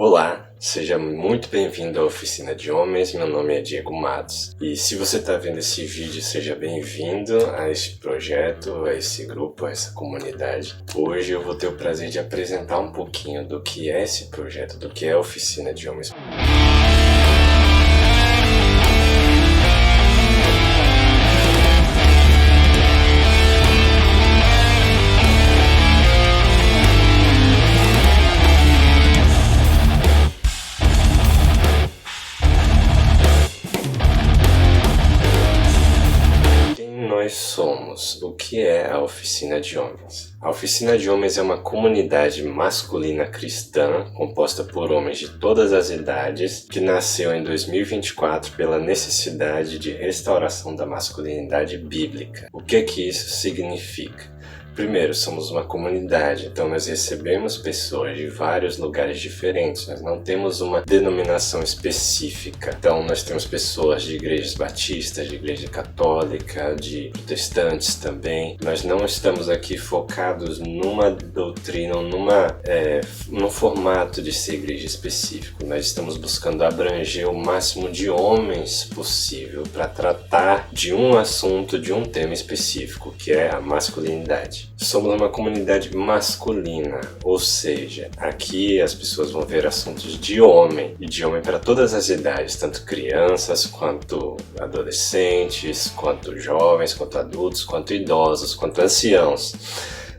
Olá, seja muito bem-vindo à Oficina de Homens, meu nome é Diego Matos e se você está vendo esse vídeo, seja bem-vindo a esse projeto, a esse grupo, a essa comunidade. Hoje eu vou ter o prazer de apresentar um pouquinho do que é esse projeto, do que é a Oficina de Homens. Nós somos. O que é a Oficina de Homens? A Oficina de Homens é uma comunidade masculina cristã composta por homens de todas as idades que nasceu em 2024 pela necessidade de restauração da masculinidade bíblica. O que é que isso significa? Primeiro, somos uma comunidade, então nós recebemos pessoas de vários lugares diferentes, nós não temos uma denominação específica. Então nós temos pessoas de igrejas batistas, de igreja católica, de protestantes também. Nós não estamos aqui focados numa doutrina, num formato de ser igreja específico. Nós estamos buscando abranger o máximo de homens possível para tratar de um assunto, de um tema específico, que é a masculinidade. Somos uma comunidade masculina, ou seja, aqui as pessoas vão ver assuntos de homem, e de homem para todas as idades, tanto crianças, quanto adolescentes, quanto jovens, quanto adultos, quanto idosos, quanto anciãos.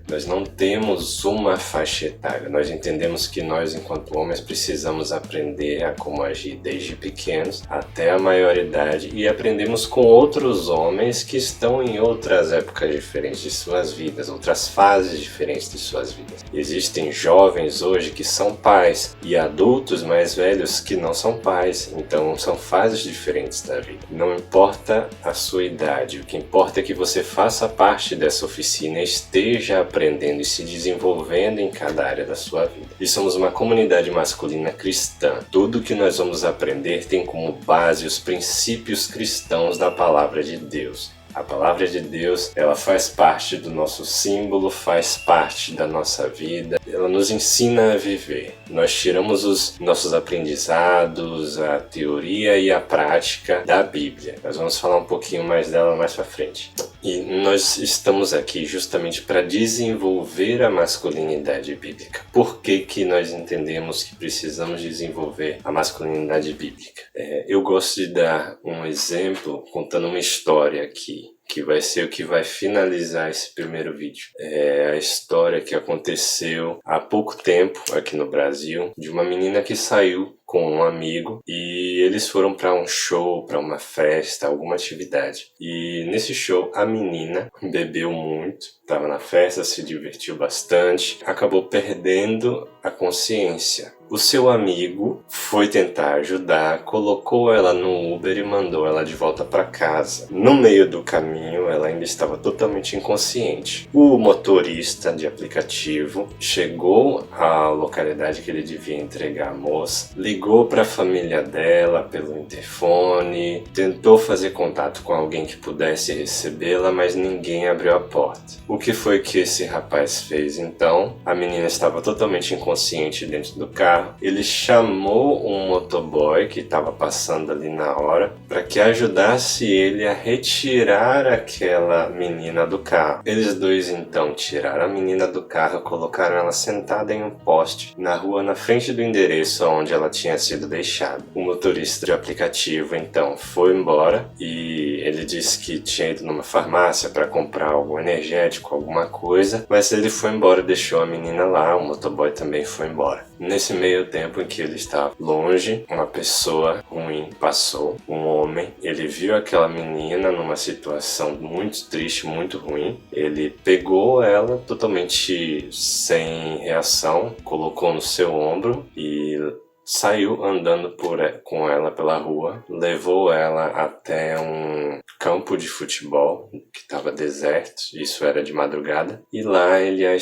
Nós não temos uma faixa etária, nós entendemos que nós, enquanto homens, precisamos aprender a como agir desde pequenos até a maioridade e aprendemos com outros homens que estão em outras épocas diferentes de suas vidas, outras fases diferentes de suas vidas. Existem jovens hoje que são pais e adultos mais velhos que não são pais, então são fases diferentes da vida. Não importa a sua idade, o que importa é que você faça parte dessa oficina e esteja aprendendo e se desenvolvendo em cada área da sua vida. E somos uma comunidade masculina cristã. Tudo que nós vamos aprender tem como base os princípios cristãos da Palavra de Deus. A Palavra de Deus, ela faz parte do nosso símbolo, faz parte da nossa vida, ela nos ensina a viver. Nós tiramos os nossos aprendizados, a teoria e a prática da Bíblia. Nós vamos falar um pouquinho mais dela mais pra frente. E nós estamos aqui justamente para desenvolver a masculinidade bíblica. Por que que nós entendemos que precisamos desenvolver a masculinidade bíblica? Eu gosto de dar um exemplo contando uma história aqui, que vai ser o que vai finalizar esse primeiro vídeo. É a história que aconteceu há pouco tempo aqui no Brasil, de uma menina que saiu com um amigo e eles foram para um show, para uma festa, alguma atividade. E nesse show a menina bebeu muito, estava na festa, se divertiu bastante, acabou perdendo a consciência. O seu amigo foi tentar ajudar, colocou ela no Uber e mandou ela de volta para casa. No meio do caminho, ela ainda estava totalmente inconsciente. O motorista de aplicativo chegou à localidade que ele devia entregar a moça, ligou para a família dela pelo interfone, tentou fazer contato com alguém que pudesse recebê-la, mas ninguém abriu a porta. O que foi que esse rapaz fez então? A menina estava totalmente inconsciente dentro do carro. Ele chamou um motoboy que estava passando ali na hora para que ajudasse ele a retirar aquela menina do carro. Eles dois então tiraram a menina do carro, colocaram ela sentada em um poste na rua na frente do endereço onde ela tinha sido deixada. O motorista de aplicativo então foi embora e ele disse que tinha ido numa farmácia para comprar algum energético, alguma coisa, mas ele foi embora, deixou a menina lá, o motoboy também foi embora. Nesse meio tempo em que ele estava longe, uma pessoa ruim passou, um homem. Ele viu aquela menina numa situação muito triste, muito ruim. Ele pegou ela totalmente sem reação, colocou no seu ombro e saiu andando com ela pela rua, levou ela até um campo de futebol que estava deserto, isso era de madrugada, e lá ele a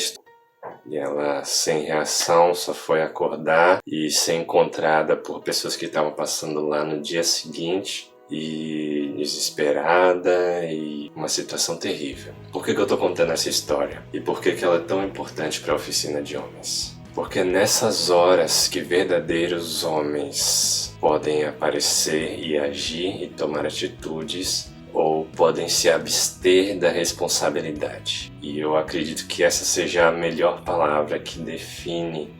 e ela, sem reação, só foi acordar e ser encontrada por pessoas que estavam passando lá no dia seguinte e desesperada e uma situação terrível. Por que eu estou contando essa história? E por que ela é tão importante para a Oficina de Homens? Porque nessas horas que verdadeiros homens podem aparecer e agir e tomar atitudes, ou podem se abster da responsabilidade. E eu acredito que essa seja a melhor palavra que define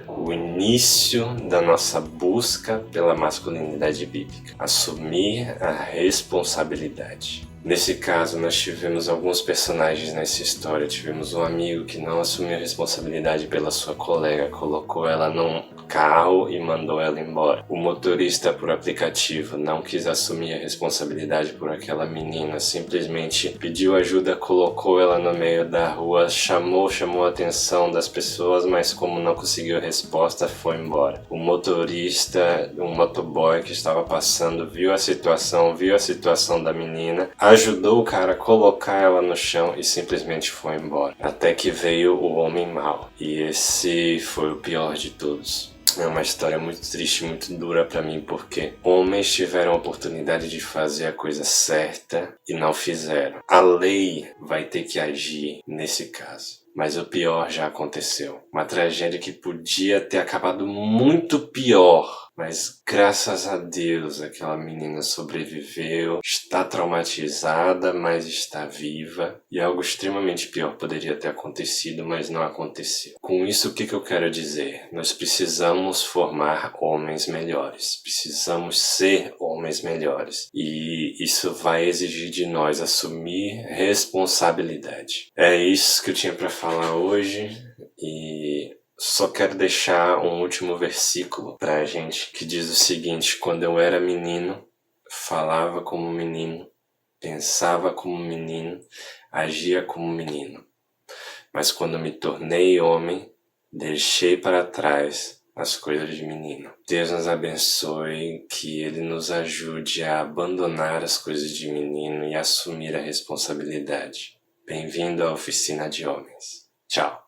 o início da nossa busca pela masculinidade bíblica. Assumir a responsabilidade. Nesse caso, nós tivemos alguns personagens nessa história. Tivemos um amigo que não assumiu a responsabilidade pela sua colega, colocou ela num carro e mandou ela embora. O motorista por aplicativo não quis assumir a responsabilidade por aquela menina, simplesmente pediu ajuda, colocou ela no meio da rua, chamou a atenção das pessoas, mas como não conseguiu resposta, foi embora. O motorista, um motoboy que estava passando, viu a situação da menina, ajudou o cara a colocar ela no chão e simplesmente foi embora. Até que veio o homem mau. E esse foi o pior de todos. É uma história muito triste, muito dura pra mim, porque homens tiveram a oportunidade de fazer a coisa certa e não fizeram. A lei vai ter que agir nesse caso. Mas o pior já aconteceu. Uma tragédia que podia ter acabado muito pior. Mas graças a Deus aquela menina sobreviveu, está traumatizada, mas está viva. E algo extremamente pior poderia ter acontecido, mas não aconteceu. Com isso, o que eu quero dizer? Nós precisamos formar homens melhores. Precisamos ser homens melhores. E isso vai exigir de nós assumir responsabilidade. É isso que eu tinha para falar hoje. E só quero deixar um último versículo pra gente que diz o seguinte: quando eu era menino, falava como menino, pensava como menino, agia como menino. Mas quando me tornei homem, deixei para trás as coisas de menino. Deus nos abençoe, que Ele nos ajude a abandonar as coisas de menino e assumir a responsabilidade. Bem-vindo à Oficina de Homens. Tchau.